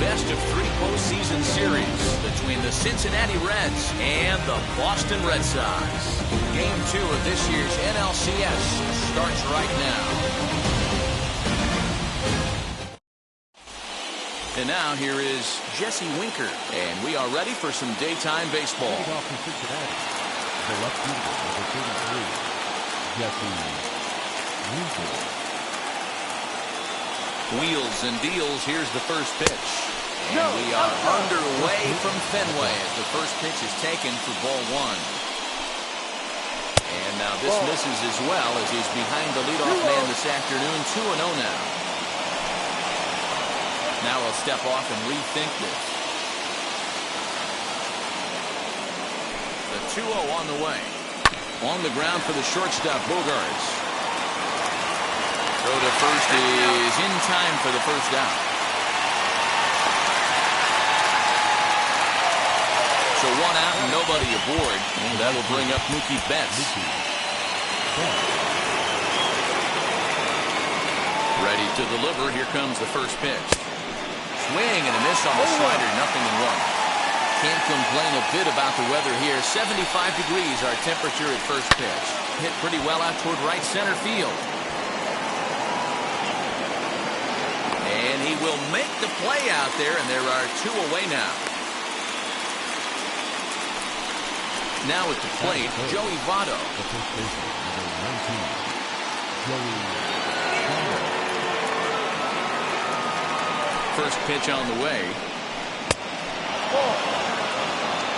best-of-3 postseason series between the Cincinnati Reds and the Boston Red Sox. Game 2 of this year's NLCS starts right now. And now here is Jesse Winker, and we are ready for some daytime baseball. Off from Cincinnati, the left fielder, number 33, Jesse Winker. Wheels and deals. Here's the first pitch. And we are underway from Fenway as the first pitch is taken for ball 1. And now this misses as well as he's behind the leadoff man this afternoon. 2-0 now. Now he'll step off and rethink this. The 2-0 on the way. On the ground for the shortstop, Bogarts. Throw to first is in time for the first out. So 1 out and nobody aboard. And that'll bring up Mookie Betts. Ready to deliver. Here comes the first pitch. Swing and a miss on the slider. 0-1. Can't complain a bit about the weather here. 75 degrees our temperature at first pitch. Hit pretty well out toward right center field. And he will make the play out there, and there are 2 away now. Now at the plate, Joey Votto. The first baseman, number 19, Joey Votto. First pitch on the way.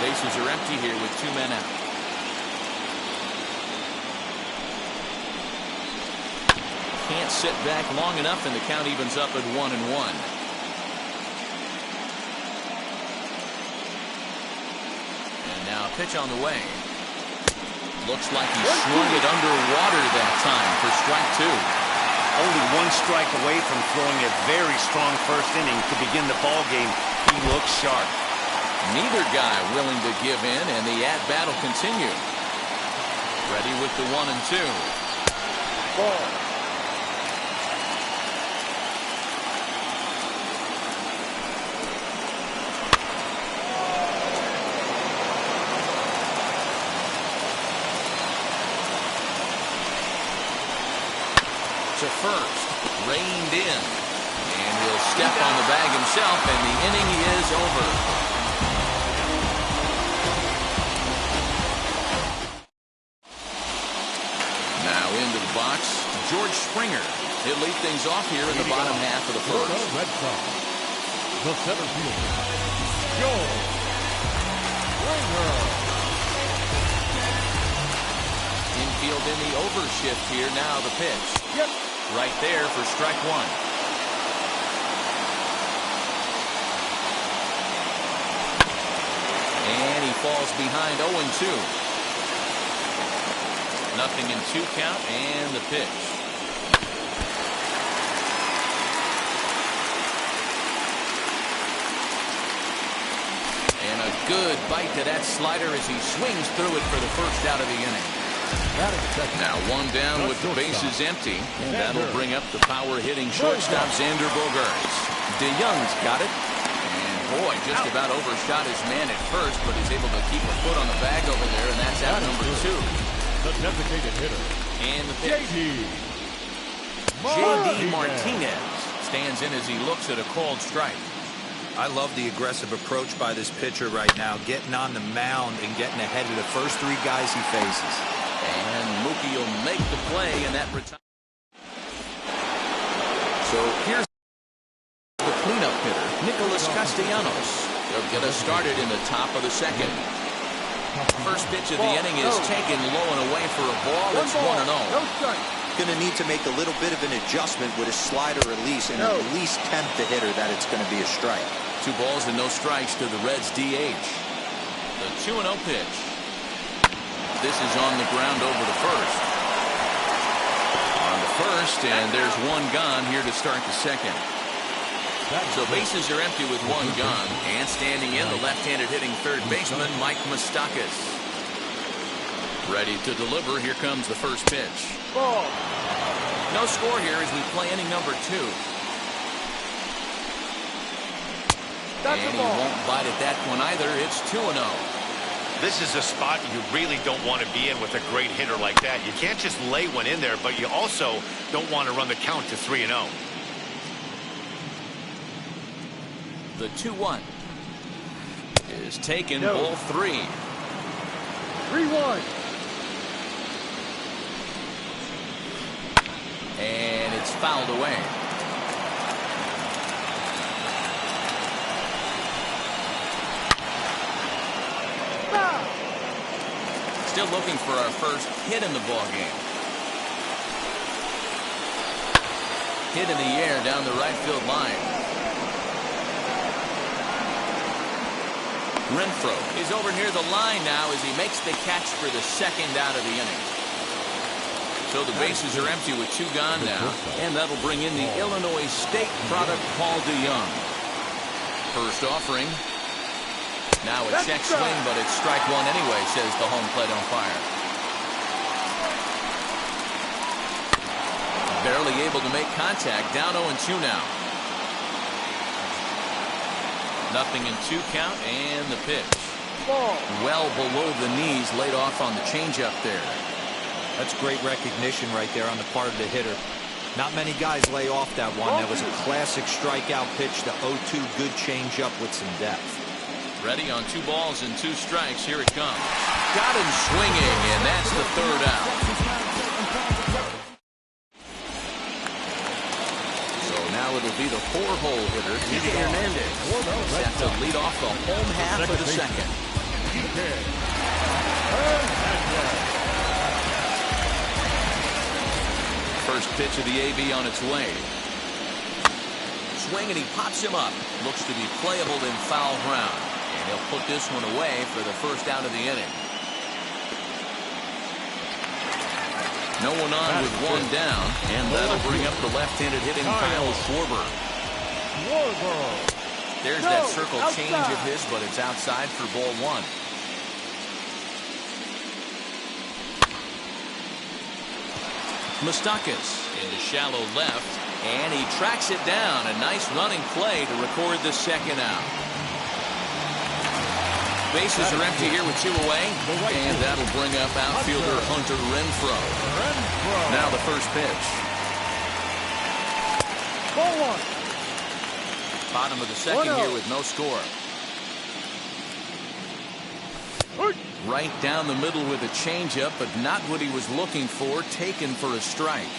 Bases are empty here with 2 men out. Can't sit back long enough, and the count evens up at 1-1. And now a pitch on the way. Looks like he swung it underwater that time for strike 2. Only 1 strike away from throwing a very strong first inning to begin the ball game. He looks sharp. Neither guy willing to give in, and the at-bat will continue. Ready with the 1 and 2. Ball. To first, reined in, and he'll step on the bag himself, and the inning is over. Now into the box, George Springer. He'll lead things off here in the bottom half of the first. Red Sox, the center fielder, George Springer. Infield in the overshift here. Now the pitch. Right there for strike 1. And he falls behind 0-2. 0-2 count and the pitch. And a good bite to that slider as he swings through it for the first out of the inning. Now 1 down with the bases empty, and that'll bring up the power-hitting shortstop Xander Bogaerts. DeYoung's got it, and boy, just about overshot his man at first, but he's able to keep a foot on the bag over there, and that's out number 2. The designated hitter, and the pitch. J.D. Martinez stands in as he looks at a called strike. I love the aggressive approach by this pitcher right now, getting on the mound and getting ahead of the first 3 guys he faces. And Mookie will make the play, and that retires. So here's the cleanup hitter, Nicholas Castellanos. They'll get us started in the top of the second. First pitch of the inning is taken low and away for a ball. It's 1-0. Going to need to make a little bit of an adjustment with his slider release and at least tempt the hitter that it's going to be a strike. 2 balls and no strikes to the Reds DH. The 2-0 pitch. This is on the ground over the first. On the first, and there's 1 gone here to start the second. So bases are empty with 1 gone, and standing in the left-handed hitting third baseman, Mike Moustakis. Ready to deliver. Here comes the first pitch. Ball. No score here as we play inning number 2. And he won't bite at that one either. It's 2-0. This is a spot you really don't want to be in with a great hitter like that. You can't just lay one in there, but you also don't want to run the count to 3-0. The 2-1 is taken. Ball 3. 3-1. And it's fouled away. Still looking for our first hit in the ball game. Hit in the air down the right field line. Renfroe is over near the line now as he makes the catch for the second out of the inning. So the bases are empty with 2 gone now, and that'll bring in the Illinois State product, Paul DeYoung. First offering. Now a check swing, but it's strike 1 anyway, says the home plate umpire. Barely able to make contact. Down 0-2 now. Nothing in 2 count, and the pitch. Well below the knees, laid off on the changeup there. That's great recognition right there on the part of the hitter. Not many guys lay off that one. That was a classic strikeout pitch. The 0-2 good changeup with some depth. Ready on 2 balls and 2 strikes. Here it comes. Got him swinging, and that's the 3rd out. So now it'll be the 4-hole hitter, Didi Hernandez, set to lead off the home half of the second. First pitch of the AB on its way. Swing, and he pops him up. Looks to be playable in foul ground. And he'll put this one away for the first out of the inning. No one on with 1 down, and that'll bring up the left-handed hitting Kyle Schwarber. There's that circle change of his, but it's outside for ball 1. Moustakis into shallow left, and he tracks it down. A nice running play to record the second out. Bases are empty here with 2 away, and that'll bring up outfielder Hunter Renfroe. Now the first pitch. Ball 1. Bottom of the second here with no score. Right down the middle with a changeup, but not what he was looking for. Taken for a strike.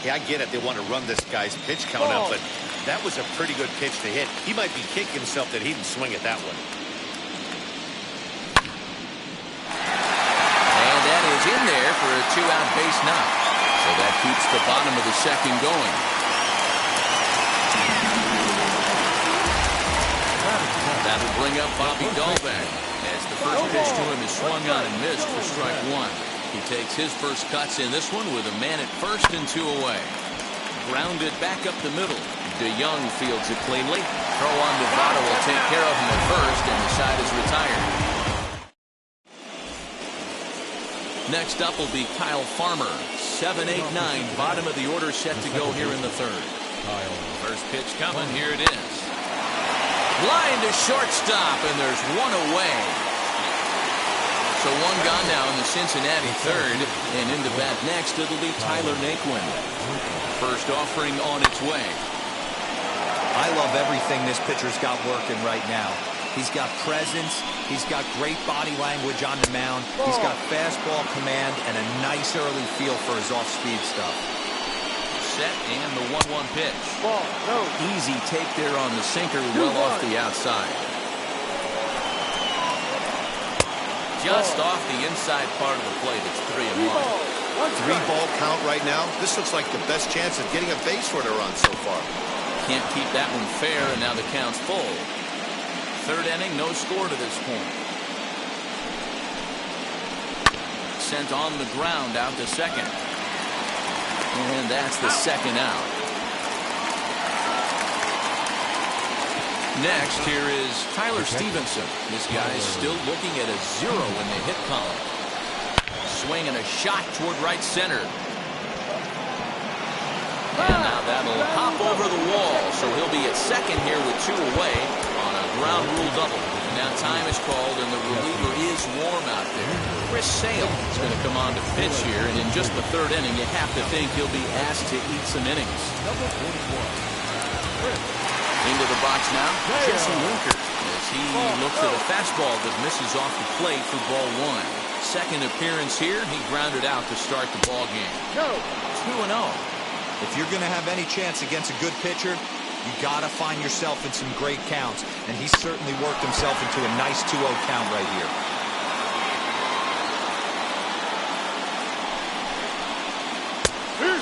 Yeah, I get it. They want to run this guy's pitch count up, but that was a pretty good pitch to hit. He might be kicking himself that he didn't swing it that way. And that is in there for a 2-out base knock. So that keeps the bottom of the second going. That'll bring up Bobby Dahlbeck, as the first pitch to him is swung on and missed for strike 1. He takes his first cuts in this one with a man at first and 2 away. Grounded back up the middle. DeYoung fields it cleanly. Throw on Nevada will take care of him at first, and the side is retired. Next up will be Kyle Farmer. 7, 8, 9. Bottom of the order set to go here in the 3rd. First pitch coming. Here it is. Line to shortstop, and there's 1 away. So 1 gone now in the Cincinnati 3rd, and into bat next it'll be Tyler Naquin. First offering on its way. I love everything this pitcher's got working right now. He's got presence. He's got great body language on the mound. He's got fastball command and a nice early feel for his off-speed stuff. Set, and the 1-1 pitch. Easy take there on the sinker, well off the outside. Just off the inside part of the plate. It's 3-1. 3-ball count right now. This looks like the best chance of getting a base runner on so far. Can't keep that one fair, and now the count's full. 3rd inning, no score to this point. Sent on the ground out to second. And that's the second out. Next, here is Tyler Stevenson. This guy's still looking at a 0 in the hit column. Swing and a shot toward right center. And now that'll hop over the wall, so he'll be at second here with 2 away on a ground rule double. And now time is called, and the reliever is warm out there. Chris Sale is going to come on to pitch here, and in just the third inning, you have to think he'll be asked to eat some innings. Into the box now, Jesse Winker, as he looks at a fastball that misses off the plate for ball one. Second appearance here, he grounded out to start the ball game. 2-0. If you're going to have any chance against a good pitcher, you got to find yourself in some great counts, and he certainly worked himself into a nice 2-0 count right here.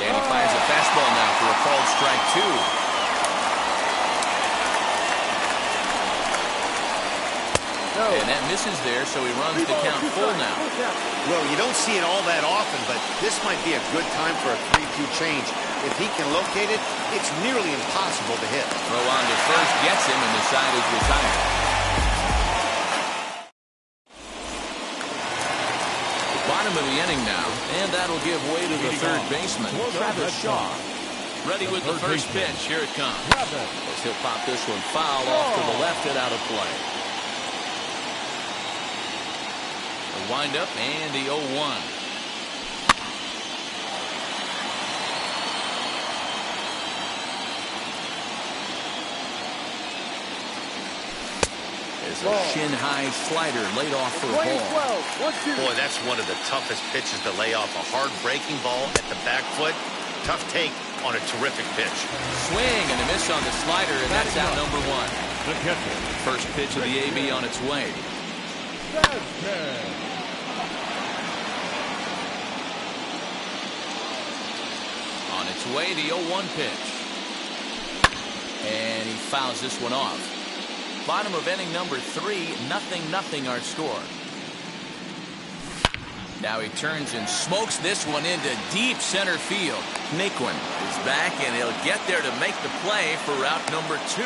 And he fires a fastball now for a called strike 2. And that misses there, so he runs the count full now. Well, you don't see it all that often, but this might be a good time for a 3-2 change. If he can locate it, it's nearly impossible to hit. Throw on to first gets him, and the side is retired. The bottom of the inning now, and that'll give way to the third baseman, Travis Shaw. Ready with the first pitch. Here it comes. As he'll pop this one foul off to the left and out of play. The windup and the 0-1. There's a shin-high slider laid off for a ball. Boy, that's one of the toughest pitches to lay off. A hard breaking ball at the back foot. Tough take on a terrific pitch. Swing and a miss on the slider, and that's out number one. First pitch of the AB on its way. On its way, the 0-1 pitch. And he fouls this one off. Bottom of inning number 3, 0-0 our score. Now he turns and smokes this one into deep center field. Naquin is back, and he'll get there to make the play for route number 2.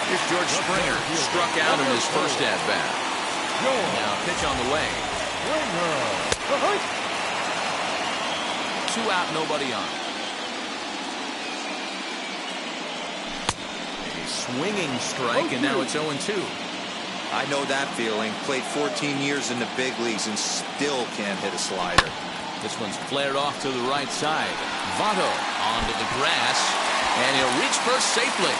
Here's George Springer, struck out in his first at-bat. Now pitch on the way. 2 out, nobody on. A swinging strike, and now it's 0-2. I know that feeling. Played 14 years in the big leagues and still can't hit a slider. This one's flared off to the right side. Votto onto the grass, and he'll reach first safely.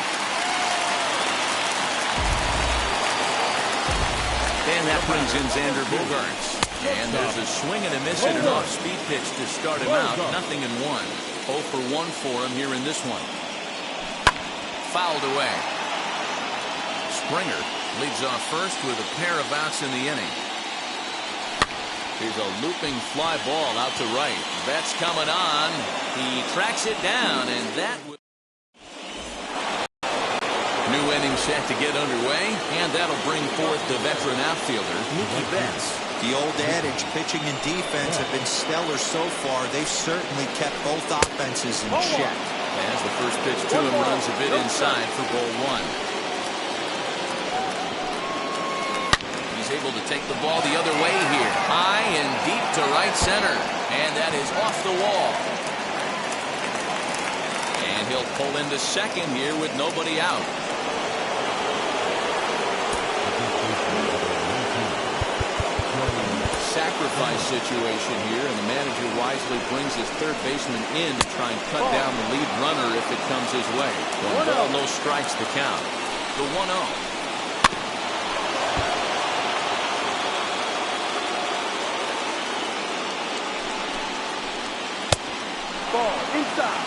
And that brings in Xander Bogaerts. And there's a swing and a miss and an off-speed pitch to start him out. 0-1. 0 for 1 for him here in this one. Fouled away. Springer leads off first with a pair of outs in the inning. Here's a looping fly ball out to right. Betts coming on. He tracks it down, and that new inning set to get underway, and that'll bring forth the veteran outfielder, Mookie Betts. The old adage, pitching and defense have been stellar so far. They've certainly kept both offenses in check. As the first pitch to him runs a bit inside for ball 1. He's able to take the ball the other way here. High and deep to right center. And that is off the wall. And he'll pull into second here with nobody out. Sacrifice situation here, and the manager wisely brings his third baseman in to try and cut down the lead runner if it comes his way. 1 ball, no strikes to count. The 1-0. Ball inside.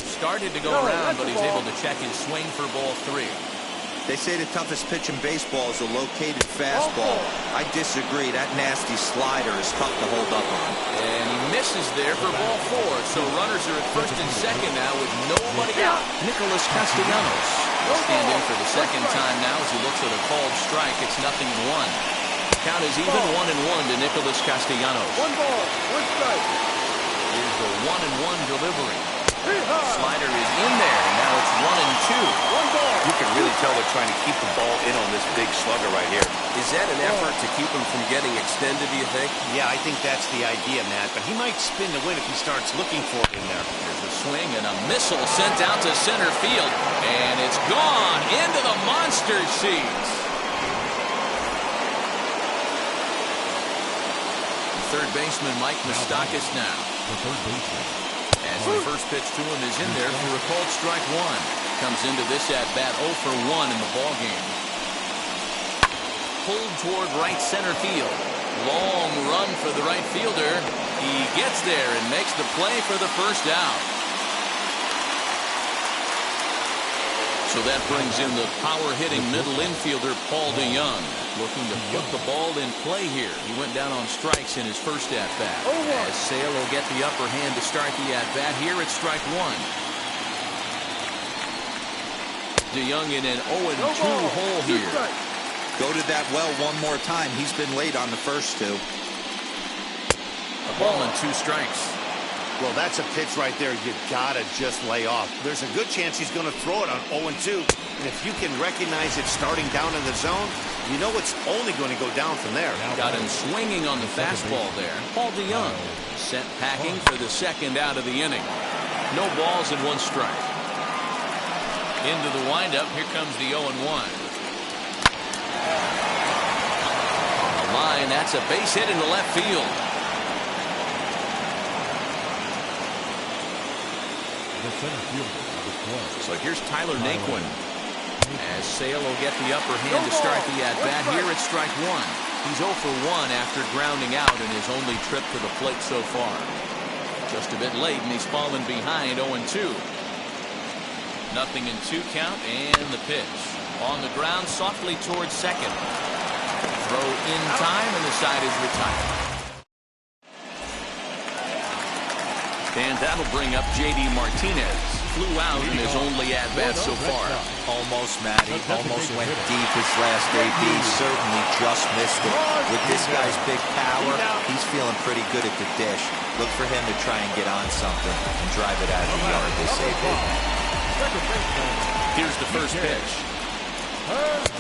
Started to go around, but he's able to check his swing for ball 3. They say the toughest pitch in baseball is a located fastball. I disagree. That nasty slider is tough to hold up on. And he misses there for ball 4. So runners are at first and second now with nobody out. Nicholas Castellanos will stand in for the second time now as he looks at a called strike. It's 0-1. Count is even 1-1 to Nicholas Castellanos. 1 ball, 1 strike. Here's the 1-1 delivery. Slider is in there, and now it's 1-2. You can really tell they're trying to keep the ball in on this big slugger right here. Is that an effort to keep him from getting extended, do you think? Yeah, I think that's the idea, Matt. But he might spin the win if he starts looking for it in there. There's a swing and a missile sent out to center field, and it's gone into the monster seats. Third baseman Mike Moustakis now. The third baseman. As the first pitch to him is in there for a called strike one. Comes into this at-bat 0 for 1 in the ballgame. Pulled toward right center field. Long run for the right fielder. He gets there and makes the play for the first out. So that brings in the power-hitting middle infielder Paul DeYoung, looking to put the ball in play here. He went down on strikes in his first at-bat. As Sale will get the upper hand to start the at-bat. Here it's strike one. DeYoung in an 0-2 hole here. Go to that well one more time. He's been late on the first two. A ball and 2 strikes. Well, that's a pitch right there you gotta just lay off. There's a good chance he's going to throw it on 0-2. And if you can recognize it starting down in the zone, you know it's only going to go down from there. Got him swinging on the fastball there. Paul DeYoung sent packing for the second out of the inning. No balls and 1 strike. Into the windup. Here comes the 0-1. On the line, that's a base hit into left field. So here's Tyler Naquin. As Sale will get the upper hand to start the at-bat. Here it's strike one. He's 0 for 1 after grounding out in his only trip to the plate so far. Just a bit late, and he's fallen behind 0-2. Nothing in 2 count, and the pitch. On the ground, softly towards second. Throw in time, and the side is retired. And that'll bring up J.D. Martinez. Flew out in his only at-bat so far. Almost, Matty. Almost went deep his last AB. Certainly just missed it. With this guy's big power, he's feeling pretty good at the dish. Look for him to try and get on something and drive it out of the yard this AB. Here's the first pitch.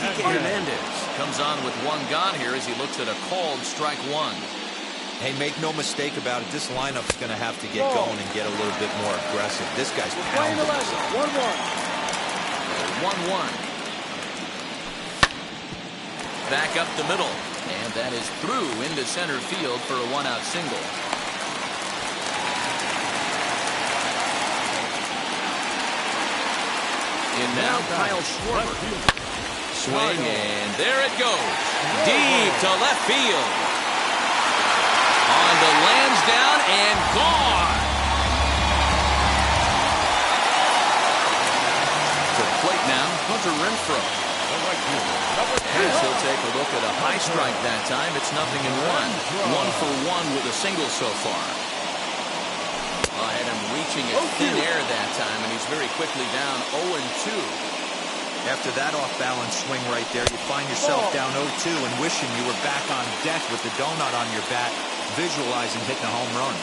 Kike Hernandez comes on with 1 gone here as he looks at a called strike one. Hey, make no mistake about it. This lineup's going to have to get going and get a little bit more aggressive. This guy's pounding. 1-1. 1-1. Back up the middle. And that is through into center field for a 1-out single. And now Kyle Schwarber. Swing, and there it goes. Deep to left field. On to Lansdowne and gone. To the plate now, Hunter Renfroe. As he'll take a look at a high strike that time. It's 0-1. 1 for 1 with a single so far. I had him reaching at thin air that time, and he's very quickly down 0-2. After that off-balance swing right there, you find yourself down 0-2 and wishing you were back on deck with the donut on your bat, visualizing hitting a home run.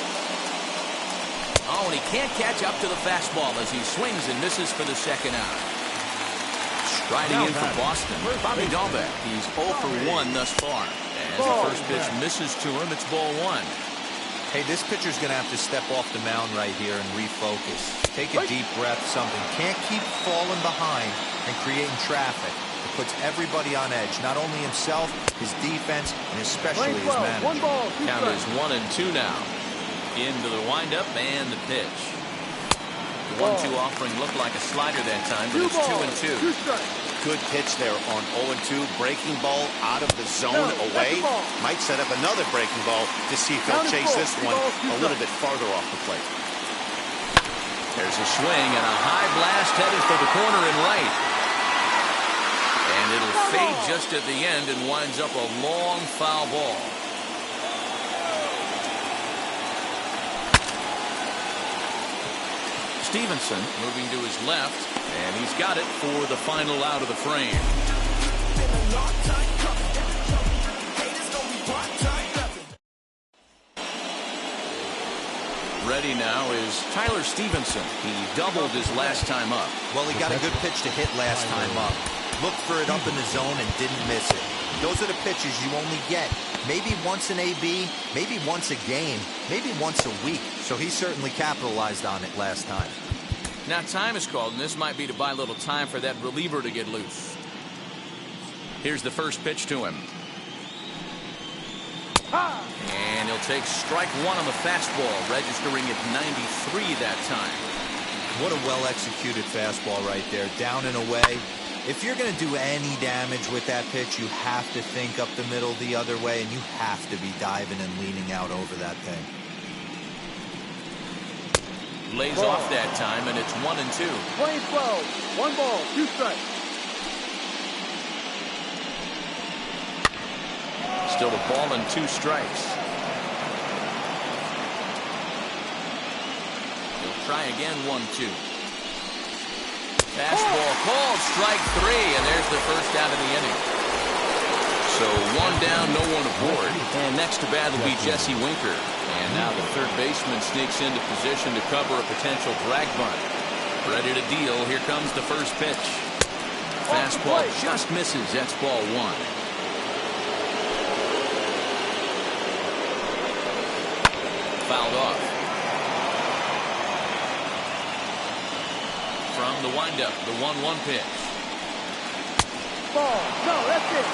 Oh, and he can't catch up to the fastball as he swings and misses for the second out. Striding in for Boston, Bobby Dahlbeck. He's 0 for 1 thus far. As the first pitch misses to him, it's ball 1. Hey, this pitcher's going to have to step off the mound right here and refocus. Take a deep breath, something. Can't keep falling behind and creating traffic. It puts everybody on edge, not only himself, his defense, and especially his manager. Count is 1-2 now. Into the windup and the pitch. The 1-2 offering looked like a slider that time, but it's 2-2. Good pitch there on 0-2. Breaking ball out of the zone away. Might set up another breaking ball to see if he'll chase this one a little bit farther off the plate. There's a swing and a high blast headed for the corner and right. And it'll fade just at the end and winds up a long foul ball. Stevenson moving to his left, and he's got it for the final out of the frame. Ready now is is Tyler Stevenson. He doubled his last time up. Well, he got a good pitch to hit last time up. Looked for it up in the zone and didn't miss it. Those are the pitches you only get. Maybe once an AB, maybe once a game, maybe once a week. So he certainly capitalized on it last time. Now time is called, and this might be to buy a little time for that reliever to get loose. Here's the first pitch to him. And he'll take strike one on the fastball, registering at 93 that time. What a well-executed fastball right there, down and away. If you're going to do any damage with that pitch, you have to think up the middle the other way, and you have to be diving and leaning out over that thing. Lays off that time, and it's 1-2. Playing 12. 1 ball, 2 strikes. Still a ball and 2 strikes. He'll try again, 1-2. Fastball called, strike 3, and there's the first out of the inning. So 1 down, no one aboard. And next to bat will be Jesse Winker. And now the third baseman sneaks into position to cover a potential drag bunt. Ready to deal. Here comes the first pitch. Fastball just misses. That's ball 1. Fouled off. From the windup, the 1-1 pitch. Ball. No, that's it.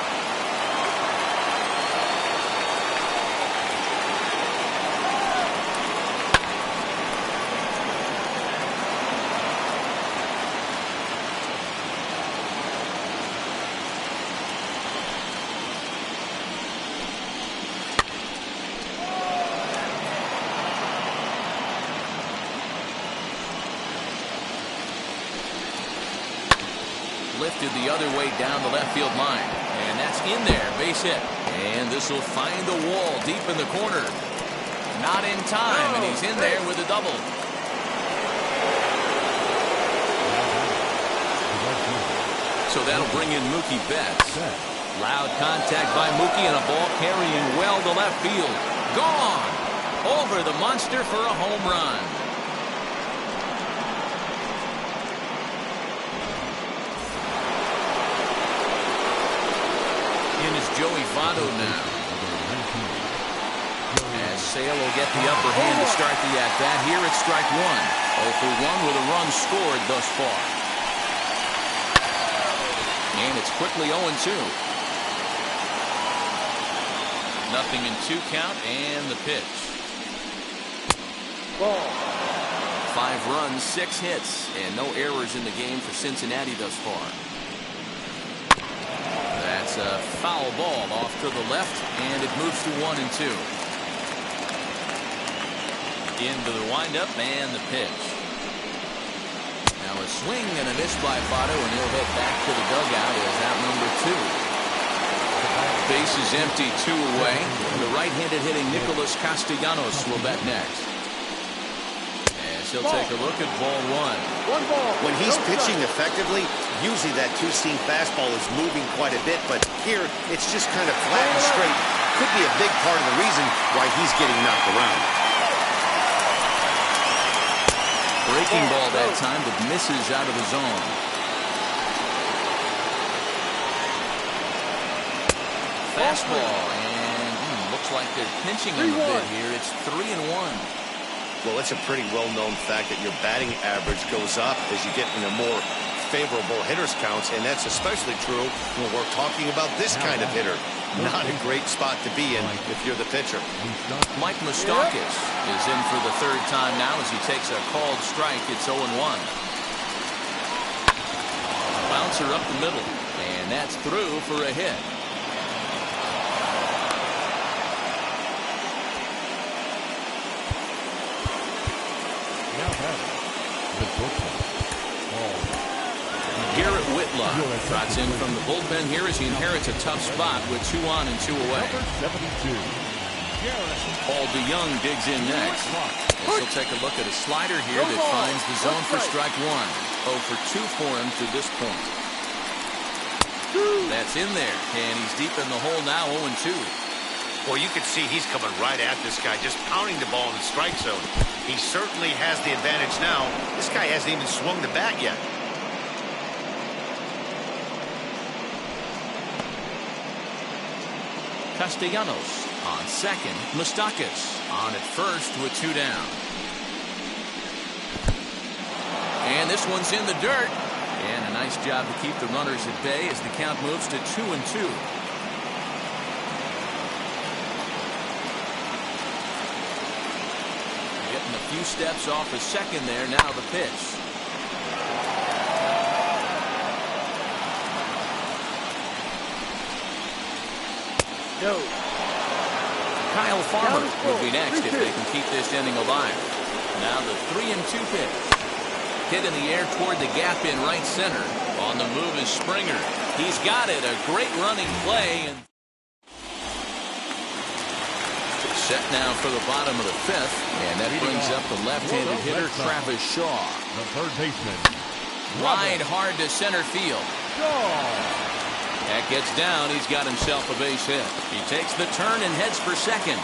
Lifted the other way down the left field line. And that's in there. Base hit. And this will find the wall deep in the corner. Not in time, and he's in there with a double. So that'll bring in Mookie Betts. Loud contact by Mookie and a ball carrying well to left field. Gone! Over the monster for a home run. Joey Votto now. As Sale will get the upper hand to start the at-bat. Here it's strike 1. 0 for 1 with a run scored thus far. And it's quickly 0-2. Nothing in 2 count and the pitch. Ball. 5 runs, 6 hits, and no errors in the game for Cincinnati thus far. That's a foul ball off to the left, and it moves to 1-2. Into the windup and the pitch. Now a swing and a miss by Votto, and he'll head back to the dugout as out number 2. Base is empty, 2 away. The right-handed hitting Nicholas Castellanos will bat next. He'll take a look at ball 1. 1 ball. When he's pitching effectively, usually that 2-seam fastball is moving quite a bit, but here it's just kind of flat and straight. Could be a big part of the reason why he's getting knocked around. Breaking ball that time, but misses out of the zone. Fastball, and looks like they're pinching him a bit here. It's 3-1. Well, it's a pretty well-known fact that your batting average goes up as you get into more favorable hitters counts, and that's especially true when we're talking about this kind of hitter. Not a great spot to be in if you're the pitcher. Mike Moustakis is in for the 3rd time now as he takes a called strike. It's 0-1. Bouncer up the middle, and that's through for a hit. Garrett Whitlock trots in from the bullpen here as he inherits a tough spot with 2 on and 2 away. Paul DeYoung digs in next. He'll take a look at a slider here that finds the zone for strike 1. 0 for 2 for him to this point. That's in there, and he's deep in the hole now, 0-2. Well, you can see he's coming right at this guy, just pounding the ball in the strike zone. He certainly has the advantage now. This guy hasn't even swung the bat yet. Castellanos on second. Moustakis on at first with 2 down. And this one's in the dirt. And a nice job to keep the runners at bay as the count moves to 2-2. Getting a few steps off his second there. Now the pitch. Yo. Kyle Farmer will be next if they can keep this inning alive. Now the 3-2 pitch. Hit in the air toward the gap in right center. On the move is Springer. He's got it. A great running play. And set now for the bottom of the 5th. And that brings up the left-handed hitter, Travis Shaw. The third baseman. Wide hard to center field. That gets down. He's got himself a base hit. He takes the turn and heads for second.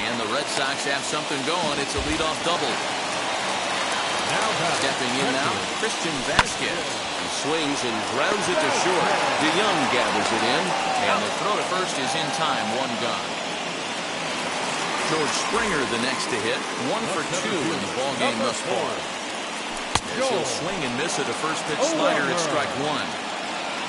And the Red Sox have something going. It's a leadoff double. Stepping in now, Christian Vasquez. He swings and grounds it to short. DeYoung gathers it in. And the throw to first is in time. 1 gone. George Springer the next to hit. 1 for 2 in the ballgame thus far. As he'll swing and miss at a first pitch slider at strike 1.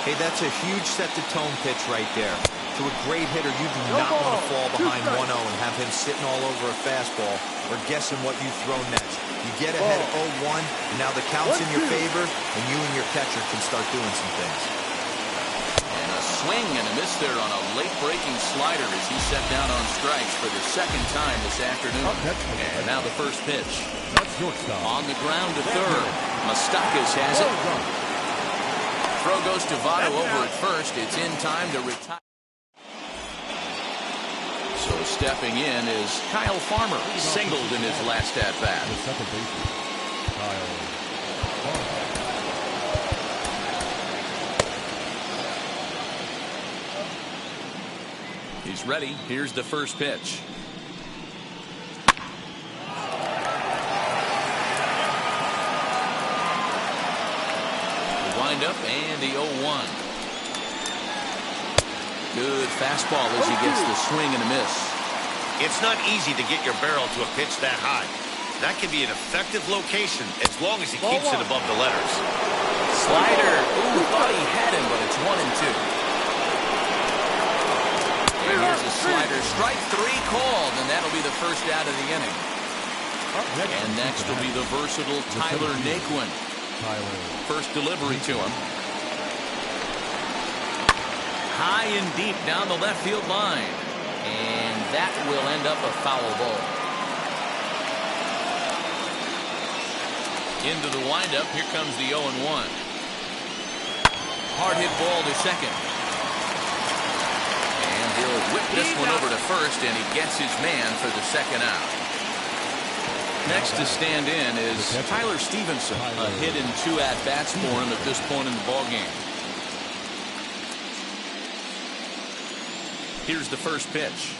Hey, that's a huge set-the-tone pitch right there. To a great hitter, you do not want to fall behind 1-0 and have him sitting all over a fastball or guessing what you throw next. You get ahead 0-1, and now the count's in your favor, and you and your catcher can start doing some things. And a swing and a miss there on a late-breaking slider as he set down on strikes for the second time this afternoon. And now the first pitch. On the ground to third. Moustakis has it. Throw goes to Votto over at first. It's in time to retire. So stepping in is Kyle Farmer. Singled in his last at-bat. The second baseman, Kyle Farmer. He's ready. Here's the first pitch. Up and the 0-1. Good fastball as he gets the swing and a miss. It's not easy to get your barrel to a pitch that high. That can be an effective location as long as he keeps it above the letters. Slider. Ooh, thought he had him, but it's 1-2. And here's a slider. Strike 3 called, and that'll be the first out of the inning. And next will be the versatile Tyler Naquin. First delivery to him. High and deep down the left field line. And that will end up a foul ball. Into the windup. Here comes the 0-1. Hard hit ball to second. And he'll whip this one over to first, and he gets his man for the second out. Next to stand in is Tyler Stevenson. A hit in 2 at-bats for him at this point in the ballgame. Here's the first pitch.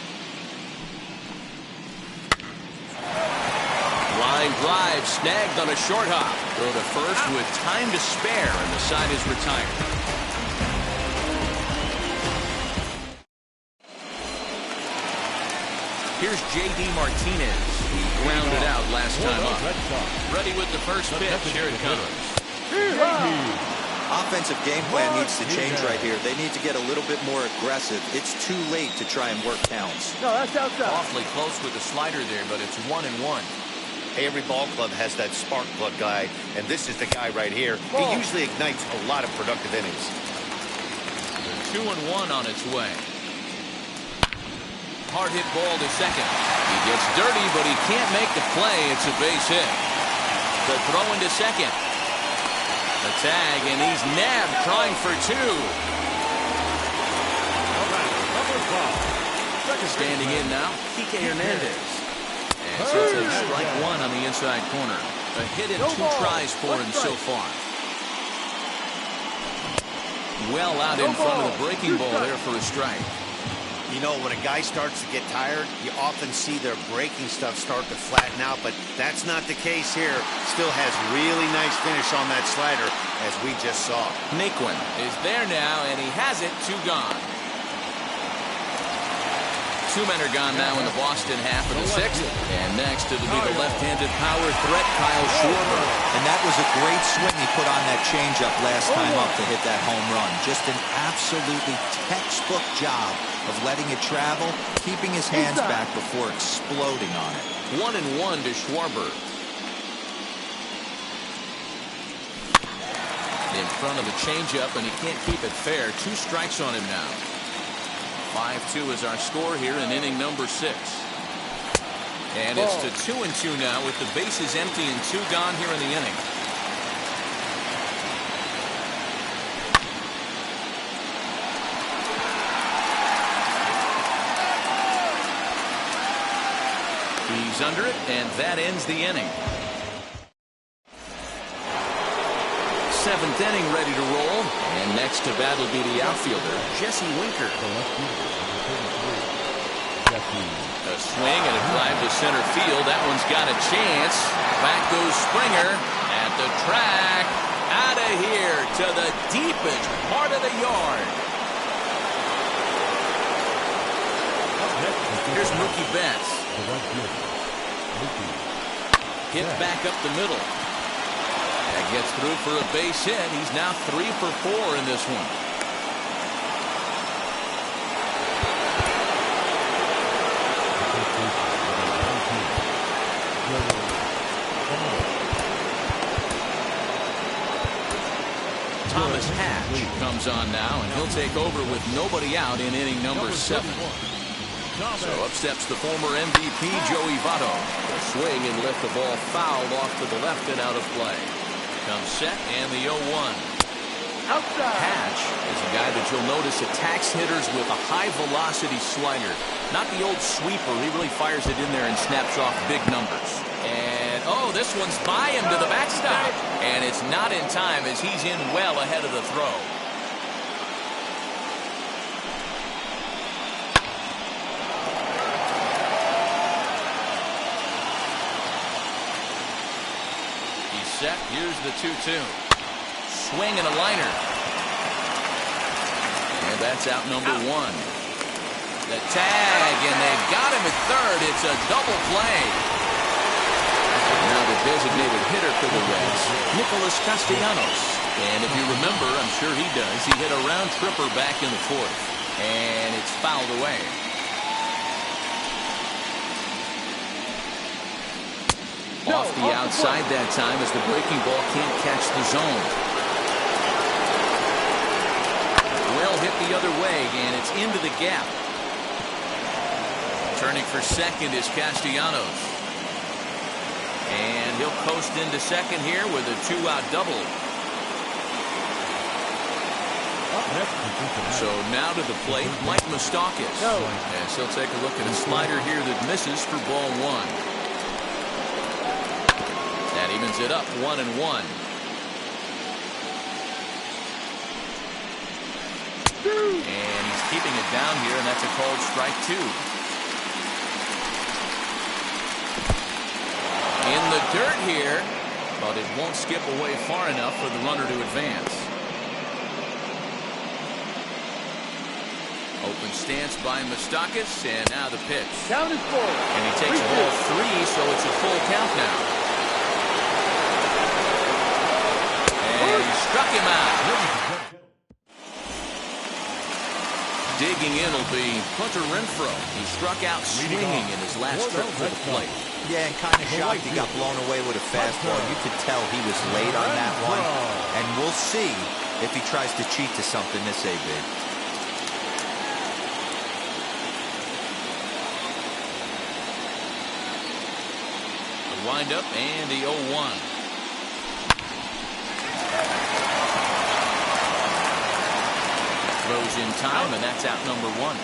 Line drive snagged on a short hop. Throw to first with time to spare, and the side is retired. Here's J.D. Martinez. He grounded out last time up. Ready with the first pitch. Here it comes. Offensive game plan needs to change right here. They need to get a little bit more aggressive. It's too late to try and work counts. No, that's outside. Awfully close with the slider there, but it's 1-1. Hey, every ball club has that spark plug guy, and this is the guy right here. He usually ignites a lot of productive innings. The 2-1 on its way. Hard hit ball to second. He gets dirty, but he can't make the play. It's a base hit. The throw into second. The tag, and he's nabbed, trying for 2. Standing in now, Kike Hernandez. And so it's a strike 1 on the inside corner. A hit in 2 tries for him so far. Well out in front of the breaking ball there for a strike. You know, when a guy starts to get tired, you often see their breaking stuff start to flatten out, but that's not the case here. Still has really nice finish on that slider, as we just saw. Naquin is there now, and he has it. 2 gone. 2 men are gone now in the Boston half of the 6th. And next, it'll be the left-handed power threat, Kyle Schwarber. And that was a great swing he put on that changeup last time up to hit that home run. Just an absolutely textbook job of letting it travel, keeping his hands back before exploding on it. 1-1 to Schwarber. In front of the changeup, and he can't keep it fair. 2 strikes on him now. 5-2 is our score here in inning number 6. And it's to 2-2 now with the bases empty and 2 gone here in the inning. He's under it, and that ends the inning. 7th inning ready to roll. And next to bat will be the outfielder, Jesse Winker. A swing and a drive to center field. That one's got a chance. Back goes Springer at the track. Out of here to the deepest part of the yard. Here's Mookie Betts. Hit back up the middle. That gets through for a base hit. He's now 3 for 4 in this one. Thomas Hatch comes on now, and he'll take over with nobody out in inning number 7. So up steps the former MVP, Joey Votto. The swing and lift the ball fouled off to the left and out of play. Comes set and the 0-1. Outside. Hatch is a guy that you'll notice attacks hitters with a high velocity slider. Not the old sweeper. He really fires it in there and snaps off big numbers. And oh, this one's by him to the backstop. And it's not in time as he's in well ahead of the throw. Set. Here's the 2-2. Swing and a liner. And that's out number 1. The tag, and they've got him at third. It's a double play. Now the designated hitter for the Reds, Nicholas Castellanos. And if you remember, I'm sure he does, he hit a round tripper back in the 4th. And it's fouled away. Off the outside that time as the breaking ball can't catch the zone. Well hit the other way, and it's into the gap. Turning for second is Castellanos. And he'll coast into second here with a 2-out double. So now to the plate, Mike Moustakis. As he'll take a look at a slider here that misses for ball 1. That evens it up 1-1. And he's keeping it down here, and that's a called strike 2. In the dirt here, but it won't skip away far enough for the runner to advance. Open stance by Moustakis, and now the pitch. Count is 4. And he takes ball 3, so it's a full count now. And he struck him out. Digging in will be Hunter Renfroe. He struck out swinging in his last trip to the plate. Yeah, and kind of shocked he got blown away with a fastball. You could tell he was late on that one. And we'll see if he tries to cheat to something this AB. The windup and the 0-1. Throws in time, and that's out number 1.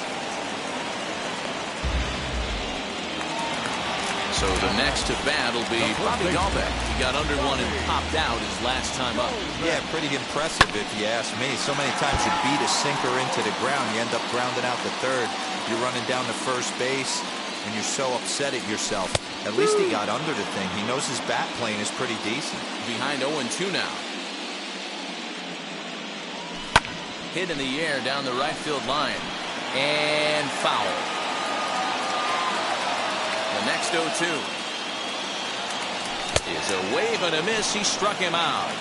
So the next to bat will be Bobby Dahlbeck. He got under one and popped out his last time up. Yeah, pretty impressive if you ask me. So many times you beat a sinker into the ground, you end up grounding out to third. You're running down to first base, and you're so upset at yourself. At least he got under the thing. He knows his bat plane is pretty decent. Behind 0-2 now. Hit in the air down the right field line. And foul. The next 0-2 is a wave and a miss. He struck him out.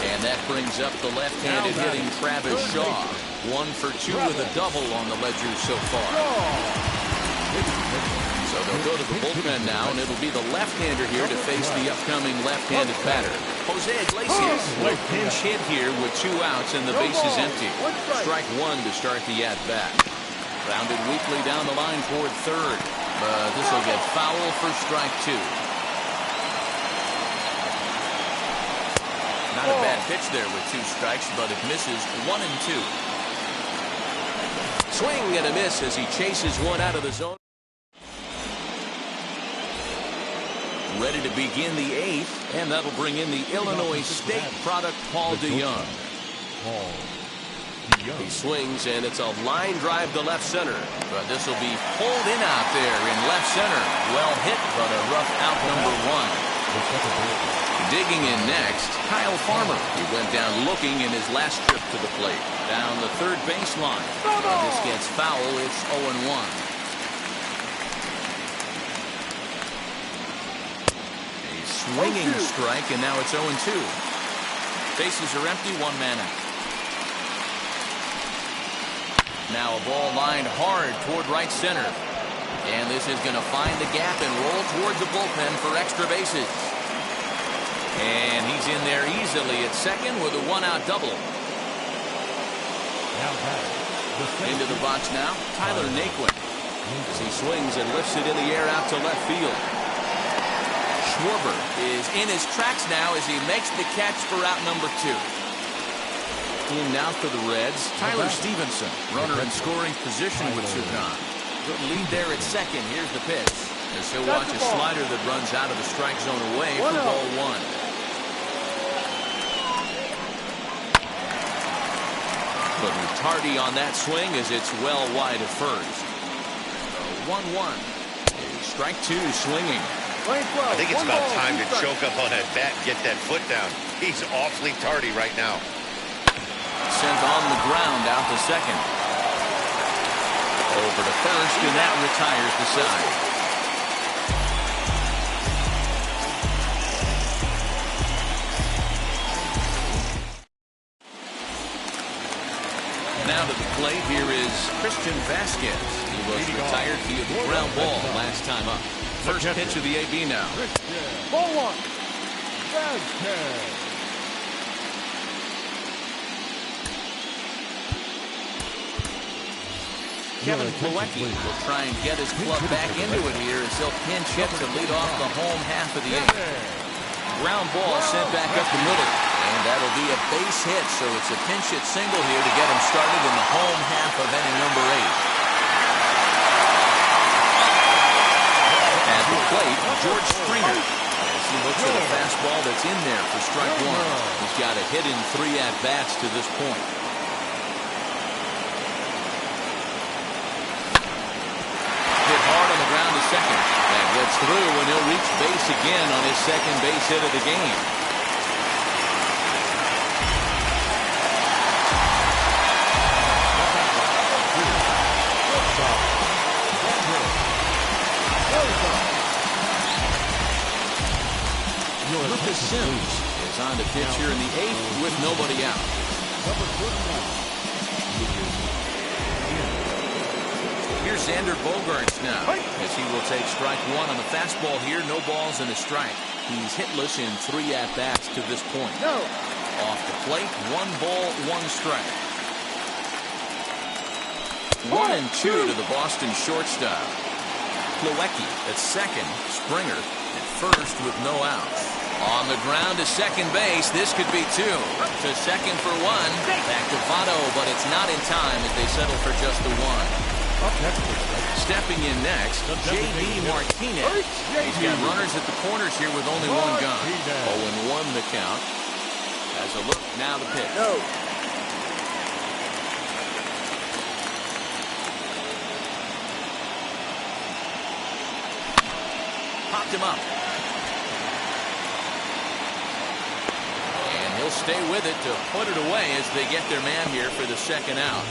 And that brings up the left-handed hitting Travis Shaw. 1 for 2 with a double on the ledger so far. So they'll go to the bullpen now, and it'll be the left-hander here to face the upcoming left-handed batter. Jose Iglesias will pinch hit here with 2 outs and the base is empty. Strike 1 to start the at-bat. Grounded weakly down the line toward third. But this will get foul for strike 2. Not a bad pitch there with 2 strikes, but it misses 1 and 2. Swing and a miss as he chases one out of the zone. Ready to begin the 8th, and that'll bring in the Illinois State product, Paul DeYoung. He swings, and it's a line drive to left center. But this will be pulled in out there in left center. Well hit, but a rough out number 1. Digging in next, Kyle Farmer. He went down looking in his last trip to the plate. Down the third baseline. This gets foul. It's 0-1. A swinging strike, and now it's 0-2. Bases are empty, 1 man out. Now a ball lined hard toward right center. And this is going to find the gap and roll towards the bullpen for extra bases. And he's in there easily at second with a 1-out double. Into the box now, Tyler Naquin. As he swings and lifts it in the air out to left field. Schwarber is in his tracks now as he makes the catch for out number 2. In now for the Reds, Tyler Stevenson, runner in scoring position with 2 gone. Good lead there at second. Here's the pitch. As he'll watch a slider that runs out of the strike zone away for ball 1. But tardy on that swing as it's well wide of first. 1-1. Strike 2 swinging. I think it's about time to choke up on that bat and get that foot down. He's awfully tardy right now. Sent on the ground out to second. Over to first, and that retires the side. Now to the plate, here is Christian Vasquez. He was retired via the ground ball last time up. First pitch of the AB now. Ball 1. Vasquez. Kevin Plawecki will try and get his club back into it here as he'll pinch hit to lead off the home half of the 8th. Ground ball sent back up the middle. And that'll be a base hit, so it's a pinch hit single here to get him started in the home half of inning number 8. At the plate, George Springer. As he looks at a fastball that's in there for strike 1. He's got a hit in 3 at-bats to this point. Second. That gets through, and he'll reach base again on his second base hit of the game. Lucas Sims is on to pitch here in the 8th with nobody out. Here's Xander Bogaerts now, as he will take strike 1 on the fastball here. No balls and a strike. He's hitless in 3 at-bats to this point. Off the plate, 1 ball, 1 strike. 1-2 to the Boston shortstop. Plawecki at second, Springer at first with no outs. On the ground to second base, this could be 2. To second for 1, back to Votto, but it's not in time as they settle for just the 1. Up next, stepping in next, J.D. Martinez. He's got runners at the corners here with only one gun. 0-1 the count. As a look, now the pitch. Popped him up. And he'll stay with it to put it away as they get their man here for the second out.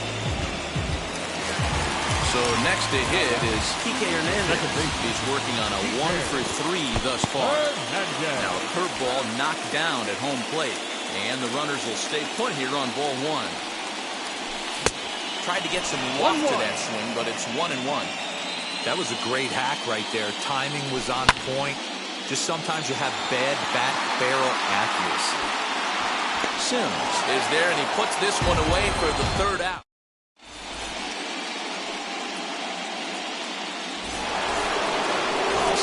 So next to hit is Kike Hernandez. He's working on a 1-for-3 thus far. Now a curveball knocked down at home plate. And the runners will stay put here on ball 1. Tried to get some loft to that swing, but it's 1-1. That was a great hack right there. Timing was on point. Just sometimes you have bad bat barrel accuracy. Sims is there, and he puts this one away for the third out.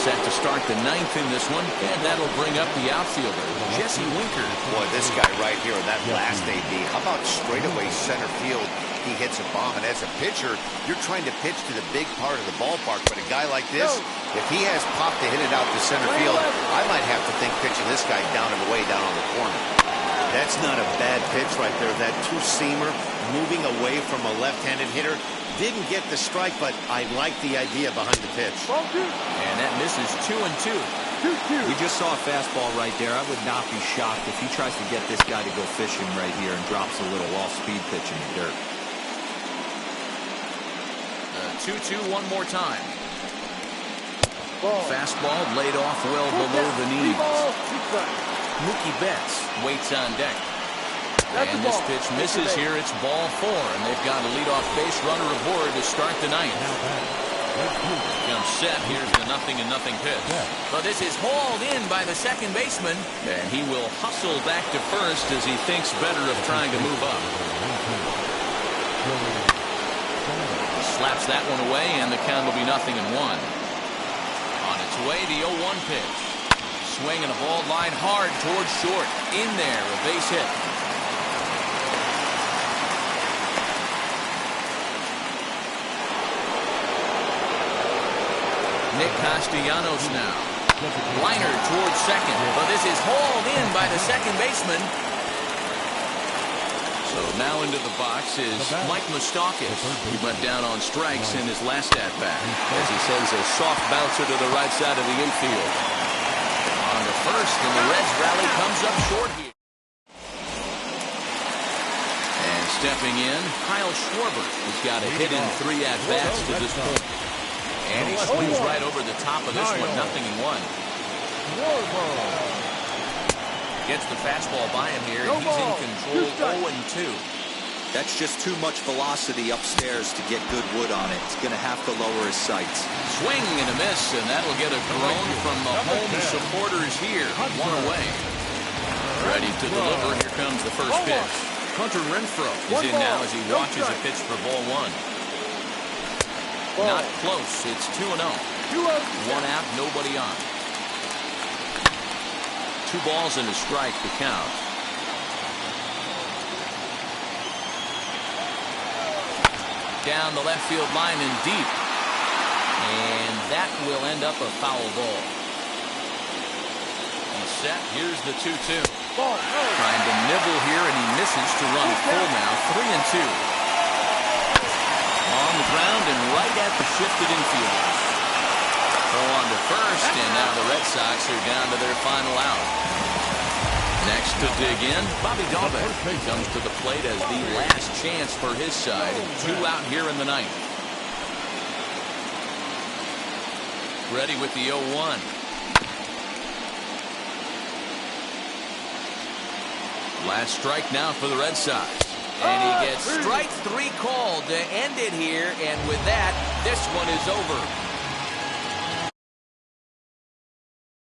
Set to start the ninth in this one, and that'll bring up the outfielder, Jesse Winker. Boy, this guy right here in that last AB, how about straightaway center field? He hits a bomb, and as a pitcher, you're trying to pitch to the big part of the ballpark, but a guy like this, if he has pop to hit it out to center field, I might have to think pitching this guy down and away down on the corner. That's not a bad pitch right there. That two-seamer moving away from a left-handed hitter. Didn't get the strike, but I like the idea behind the pitch. And that misses 2-2. We just saw a fastball right there. I would not be shocked if he tries to get this guy to go fishing right here and drops a little off-speed pitch in the dirt. 2-2 one more time. Fastball laid off well below the knees. Mookie Betts waits on deck. And this pitch misses here. It's ball 4, and they've got a leadoff base runner aboard to start the ninth. Comes set. Here's the 0-0 pitch. But this is hauled in by the second baseman, and he will hustle back to first as he thinks better of trying to move up. Slaps that one away, and the count will be 0-1. On its way, the 0-1 pitch. Swing and a ball line hard towards short. In there, a base hit. Nick Castellanos now. Liner towards second, but this is hauled in by the second baseman. So now into the box is Mike Moustakis. He went down on strikes in his last at-bat. As he sends a soft bouncer to the right side of the infield. On the first, and the Reds rally comes up short here. And stepping in, Kyle Schwarber, who's got a hit in 3 at-bats to this point. And he swings right over the top of this one, 0-1. Gets the fastball by him here. He's in control, 0-2. That's just too much velocity upstairs to get good wood on it. He's going to have to lower his sights. Swing and a miss, and that'll get a groan from the home supporters here. 1 away. Ready to deliver. Here comes the first pitch. Hunter Renfroe is in now as he watches a pitch for ball 1. Not close. It's 2-0. 1 out, nobody on. 2 balls and a strike to count. Down the left field line and deep. And that will end up a foul ball. He's set. Here's the 2-2. Trying to nibble here, and he misses to run full now. 3-2. On the ground and right at the shifted infield. Throw on to first, and now the Red Sox are down to their final out. Next to dig in, Bobby Dalbec comes to the plate as the last chance for his side. 2 out here in the ninth. Ready with the 0-1. Last strike now for the Red Sox. And he gets strike 3 called to end it here, and with that, this one is over.